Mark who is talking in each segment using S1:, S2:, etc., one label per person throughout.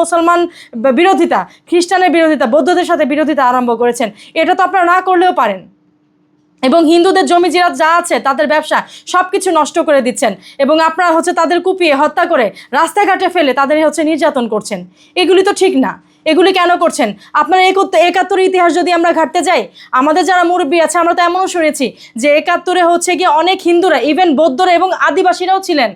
S1: মুসলমান বিরোধিতা, খ্রিস্টানের বিরোধিতা, বৌদ্ধদের সাথে বিরোধিতা আরম্ভ করেছেন। এটা তো আপনারা না করলেও পারেন। এবং হিন্দুদের জমি জিরাত যা আছে, তাদের ব্যবসা সব কিছু নষ্ট করে দিচ্ছেন, এবং আপনারা হচ্ছে তাদের কুপিয়ে হত্যা করে রাস্তাঘাটে ফেলে তাদের হচ্ছে নির্যাতন করছেন। এগুলি তো ঠিক না। এগুলি কেন করছেন? আপনার 71 ইতিহাস যদি আমরা ঘাটতে যাই, আমাদের যারা মুরব্বী আছে আমরা তো এমনও শুনেছি যে 71-এ হচ্ছে গিয়ে অনেক হিন্দুরা, ইভেন বৌদ্ধরা এবং আদিবাসীরাও ছিলেন,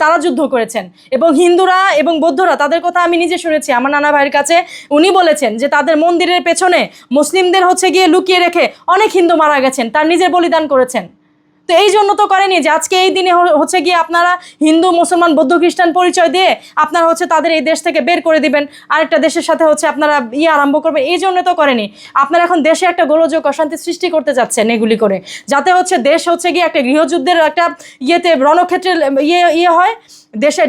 S1: তারা যুদ্ধ করেছেন। এবং হিন্দুরা এবং বৌদ্ধরা, তাদের কথা আমি নিজে শুনেছি আমার নানা ভাইয়ের কাছে। উনি বলেছেন যে তাদের মন্দিরের পেছনে মুসলিমদের হচ্ছে গিয়ে লুকিয়ে রেখে অনেক হিন্দু মারা গেছেন, তার নিজের বলিদান করেছেন। তো এই জন্য তো করেনি যে আজকে এই দিনে হচ্ছে গিয়ে আপনারা হিন্দু, মুসলমান, বৌদ্ধ, খ্রিস্টান পরিচয় দিয়ে আপনারা হচ্ছে তাদের এই দেশ থেকে বের করে দিবেন, আরেকটা দেশের সাথে হচ্ছে আপনারা আরম্ভ করবেন। এই জন্য তো করেনি। আপনারা এখন দেশে একটা গোলযোগ অশান্তি সৃষ্টি করতে যাচ্ছেন এগুলি করে, যাতে হচ্ছে দেশ হচ্ছে গিয়ে একটা গৃহযুদ্ধের একটা রণক্ষেত্রের হয়।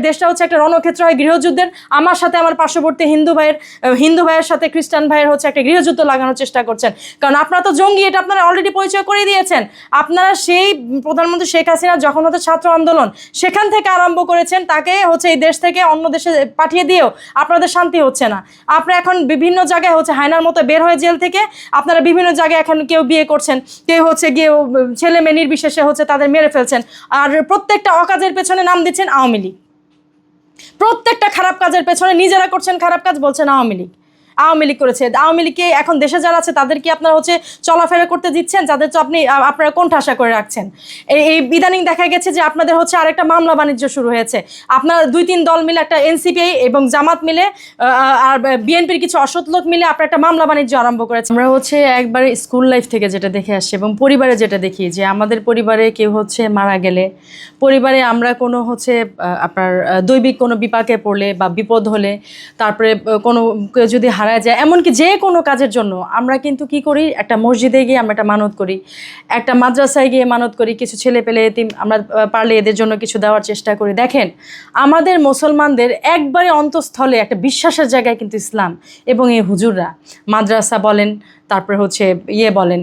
S1: দেশটা হচ্ছে একটা রণক্ষেত্র হয় গৃহযুদ্ধের। আমার সাথে আমার পার্শ্ববর্তী হিন্দু ভাইয়ের সাথে খ্রিস্টান ভাইয়ের হচ্ছে একটা গৃহযুদ্ধ লাগানোর চেষ্টা করছেন। কারণ আপনারা তো জঙ্গি, এটা আপনারা অলরেডি পরিচয় করে দিয়েছেন। আপনারা সেই প্রধানমন্ত্রী শেখ হাসিনা যখন হচ্ছে ছাত্র আন্দোলন সেখান থেকে আরম্ভ করেছেন, তাকে হচ্ছে এই দেশ থেকে অন্য দেশে পাঠিয়ে দিয়েও আপনাদের শান্তি হচ্ছে না। আপনারা এখন বিভিন্ন জায়গায় হচ্ছে হায়নার মতো বের হয়ে জেল থেকে আপনারা বিভিন্ন জায়গায় এখন কেউ বিয়ে করছেন, কেউ হচ্ছে গিয়ে ছেলে মেয়ে নির্বিশেষে হচ্ছে তাদের মেরে ফেলছেন। আর প্রত্যেকটা অকাজের পেছনে নাম দিচ্ছেন আওয়ামী লীগ। প্রত্যেকটা খারাপ কাজের পেছনে নিজেরা করছেন খারাপ কাজ, বলছেন আওয়ামী লীগ করেছে। আওয়ামী লীগকে এখন দেশে যারা আছে তাদেরকে আপনারা হচ্ছে চলাফেরা করতে দিচ্ছেন, যাদের তো আপনারা কোণঠাসা করে রাখছেন। এই ইদানিং দেখা গেছে যে আপনাদের হচ্ছে আরেকটা মামলা বাণিজ্য শুরু হয়েছে। আপনারা 2-3 দল মিলে, একটা এনসিপি এবং জামাত মিলে আর বিএনপির কিছু অসৎ লোক মিলে আপনারা একটা মামলা বাণিজ্য আরম্ভ করেছে। আমরা হচ্ছে একবারে স্কুল লাইফ থেকে যেটা দেখে আসছি এবং পরিবারে যেটা দেখি, যে আমাদের পরিবারে কেউ হচ্ছে মারা গেলে, পরিবারে আমরা কোনো হচ্ছে আপনার দৈবিক কোনো বিপাকে পড়লে বা বিপদ হলে, তারপরে কোনো কেউ যদি হারায় যায়, এমনকি যে কোনো কাজের জন্য আমরা কিন্তু কি করি, একটা মসজিদে গিয়ে আমরা একটা মানত করি, একটা মাদ্রাসায় গিয়ে মানত করি, কিছু ছেলে পেলে এতিম আমরা পারলে এদের জন্য কিছু দেওয়ার চেষ্টা করি। দেখেন, আমাদের মুসলমানদের একবারে অন্তঃস্থলে একটা বিশ্বাসের জায়গায় কিন্তু ইসলাম। এবং এই হুজুররা মাদ্রাসা বলেন, তারপরে হচ্ছে বলেন,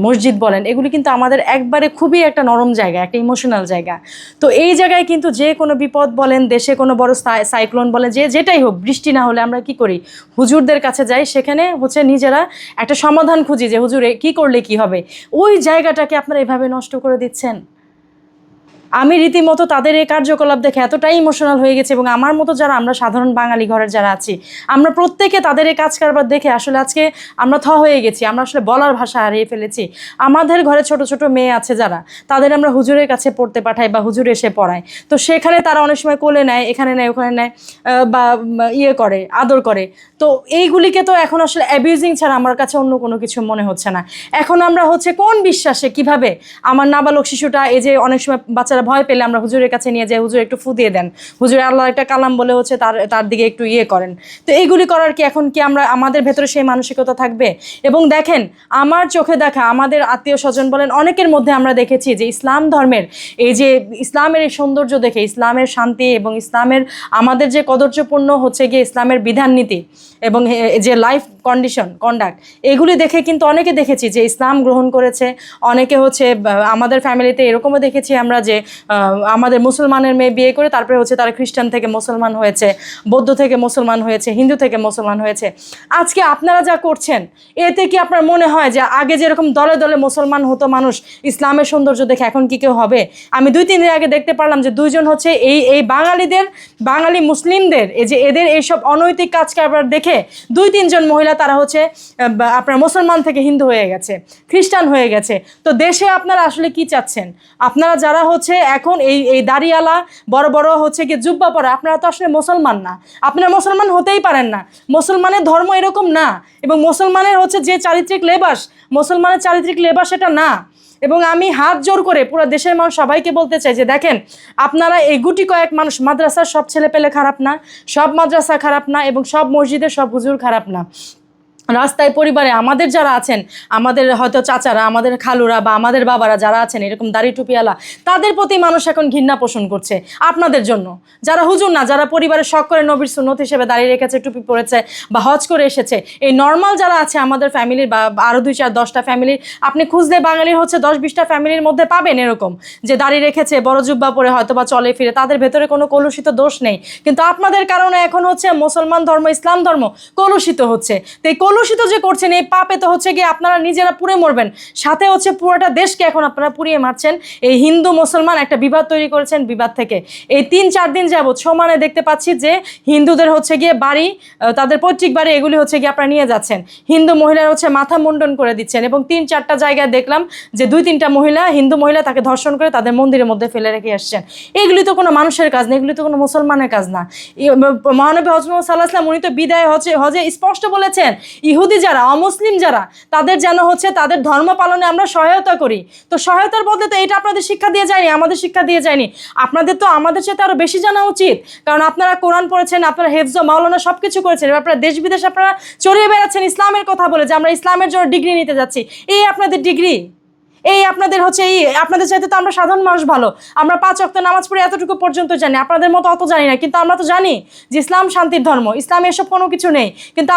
S1: মসজিদ বলেন, এগুলি কিন্তু আমাদের একবারে খুবই একটা নরম জায়গা, একটা ইমোশনাল জায়গা। তো এই জায়গায় কিন্তু যে কোনো বিপদ বলেন, দেশে কোনো বড় সাইক্লোন বলেন, যেটাই হোক, বৃষ্টি না হলে আমরা কি করি, হুজুরদের কাছে যাই, সেখানে হচ্ছে নিজেরা একটা সমাধান খুঁজি যে হুজুরে কি করলে কি হবে। ওই জায়গাটাকে আপনারা এভাবে নষ্ট করে দিচ্ছেন। আমি রীতিমতো তাদের এই কার্যকলাপ দেখে এতটাই ইমোশনাল হয়ে গেছে, এবং আমার মতো যারা আমরা সাধারণ বাঙালি ঘরের যারা আছি, আমরা প্রত্যেকে তাদের এই কাজ কারবার দেখে আসলে আজকে আমরা হয়ে গেছি। আমরা আসলে বলার ভাষা হারিয়ে ফেলেছি। আমাদের ঘরে ছোট ছোট মেয়ে আছে যারা, তাদের আমরা হুজুরের কাছে পড়তে পাঠাই বা হুজুর এসে পড়ায়, তো সেখানে তারা অনেক সময় কোলে নেয়, এখানে নেয়, ওখানে নেয়, বা করে, আদর করে। তো এইগুলিকে তো এখন আসলে অ্যাবিউজিং ছাড়া আমার কাছে অন্য কোনো কিছু মনে হচ্ছে না। এখন আমরা হচ্ছে কোন বিশ্বাসে কিভাবে আমার নাবালক শিশুটা, এই যে অনেক সময় বাচ্চারা ভয় পেলে আমরা হুজুরের কাছে নিয়ে যাই, হুজুর একটু ফু দিয়ে দেন, হুজুর আল্লাহ একটা কালাম বলে হচ্ছে তার দিকে একটু করেন। তো এইগুলি করার কি এখন কি আমাদের ভেতরে সেই মানসিকতা থাকবে? এবং দেখেন, আমার চোখে দেখা আমাদের আত্মীয় স্বজন বলেন, অনেকের মধ্যে আমরা দেখেছি যে ইসলাম ধর্মের এই যে ইসলামের এই সৌন্দর্য দেখে, ইসলামের শান্তি এবং ইসলামের আমাদের যে কদর্যপূর্ণ হচ্ছে গিয়ে ইসলামের বিধাননীতি এবং যে লাইফ কন্ডাক্ট, এগুলি দেখে কিন্তু অনেকে দেখেছি যে ইসলাম গ্রহণ করেছে। অনেকে হচ্ছে আমাদের ফ্যামিলিতে এরকমও দেখেছি আমরা যে আমাদের মুসলমানের মেয়ে বিয়ে করে তারপরে হচ্ছে তারা খ্রিস্টান থেকে মুসলমান হয়েছে, বৌদ্ধ থেকে মুসলমান হয়েছে, হিন্দু থেকে মুসলমান হয়েছে। আজকে আপনারা যা করছেন, এতে কি আপনার মনে হয় যে আগে যেরকম দলে দলে মুসলমান হতো মানুষ ইসলামের সৌন্দর্য দেখে, এখন কি কেউ হবে? আমি 2-3 দিন আগে দেখতে পারলাম যে 2 জন হচ্ছে এই বাঙালি মুসলিমদের এই যে এদের এইসব অনৈতিক কাজ কারবার দেখে 2-3 জন মহিলা তারা হচ্ছে আপনার মুসলমান থেকে হিন্দু হয়ে গেছে, খ্রিস্টান হয়ে গেছে। তো দেশে আপনারা আসলে কি চাচ্ছেন? আপনারা যারা হচ্ছে এখন এই দাড়িওয়ালা বড় বড় হচ্ছে কি জুব্বা পরা, আপনারা তো আসলে মুসলমান না, আপনারা মুসলমান হতেই পারেন না। মুসলমানের ধর্ম এরকম না, এবং মুসলমানের হচ্ছে যে চারিত্রিক লেবাস, মুসলমানের চারিত্রিক লেবাস এটা না। এবং আমি হাত জোর করে পুরো দেশের মানুষ সবাইকে বলতে চাই যে দেখেন, আপনারা এই গুটি কয়েক মানুষ, মাদ্রাসার সব ছেলে পেলে খারাপ না, সব মাদ্রাসা খারাপ না, এবং সব মসজিদের সব হুজুর খারাপ না। রাস্তায় পরিবারে আমাদের যারা আছেন, আমাদের হয়তো চাচারা, আমাদের খালুরা বা আমাদের বাবারা যারা আছেন এরকম দাড়ি টুপিওয়ালা, তাদের প্রতি মানুষ এখন ঘৃণা পোষণ করছে আপনাদের জন্য। যারা হুজুর না, যারা পরিবারের শখ করে নবীর সুন্নত হিসেবে দাঁড়িয়ে রেখেছে, টুপি পরেছে বা হজ করে এসেছে, এই নর্মাল যারা আছে আমাদের ফ্যামিলির বা আরও 2-4-10টা ফ্যামিলির, আপনি খুঁজলে বাঙালির হচ্ছে 10-20টা ফ্যামিলির মধ্যে পাবেন এরকম যে দাঁড়িয়ে রেখেছে, বড় জুব্বা পরে হয়তো বা চলে ফিরে, তাদের ভেতরে কোনো কলুষিত দোষ নেই। কিন্তু আপনাদের কারণে এখন হচ্ছে মুসলমান ধর্ম, ইসলাম ধর্ম কলুষিত হচ্ছে। তো এই কলুষিত যে করছেন, এই পাপে তো হচ্ছে গিয়ে আপনারা নিজেরা পুড়ে মরবেন, সাথে হচ্ছে পুরোটা দেশকে এখন আপনারা পুড়িয়ে মারছেন। এই হিন্দু মুসলমান একটা বিবাদ তৈরি করেছেন, বিবাদ থেকে এই 3-4 দিন যাবৎ সমানে দেখতে পাচ্ছি যে হিন্দুদের হচ্ছে গিয়ে বাড়ি, তাদের পৈতৃক বাড়ি, এগুলি হচ্ছে গিয়ে আপনারা নিয়ে যাচ্ছেন, হিন্দু মহিলার হচ্ছে মাথা মুন্ডন করে দিচ্ছেন। এবং 3-4টা জায়গায় দেখলাম যে 2-3টা মহিলা, হিন্দু মহিলা তাকে ধর্ষণ করে তাদের মন্দিরের মধ্যে ফেলে রেখে আসছেন। এগুলি তো কোনো মানুষের কাজ না, এগুলি তো কোনো মুসলমানের কাজ না। মহানবী হজরত মুহাম্মদ সাল্লাল্লাহু আলাইহি ওয়াসাল্লাম উনি তো বিদায় হজে স্পষ্ট বলেছেন, ইহুদি যারা, অমুসলিম যারা, তাদের যেন হচ্ছে তাদের ধর্ম পালনে আমরা সহায়তা করি। তো সহায়তার বদলে তো এটা আপনাদের শিক্ষা দিয়ে যায়নি, আমাদের শিক্ষা দিয়ে যায়নি। আপনাদের তো আমাদের সাথে আরো বেশি জানা উচিত, কারণ আপনারা কোরআন পড়েছেন, আপনারা হেফজ মাওলানা সব কিছু করেছেন, এবার আপনারা দেশ বিদেশ আপনারা চড়িয়ে বেড়াচ্ছেন ইসলামের কথা বলে যে আমরা ইসলামের জন্য ডিগ্রি নিতে যাচ্ছি। এই আপনাদের ডিগ্রি, এই আপনাদের হচ্ছে, এই আপনাদের চাইতে তো আমরা সাধারণ মানুষ ভালো, আমরা 5 ওয়াক্ত নামাজ পড়ে এতটুকু পর্যন্ত জানি, আপনাদের মতো অত জানি না। কিন্তু আমরা তো জানি যে ইসলাম শান্তির ধর্ম, ইসলামে এসব কোনো কিছু নেই। কিন্তু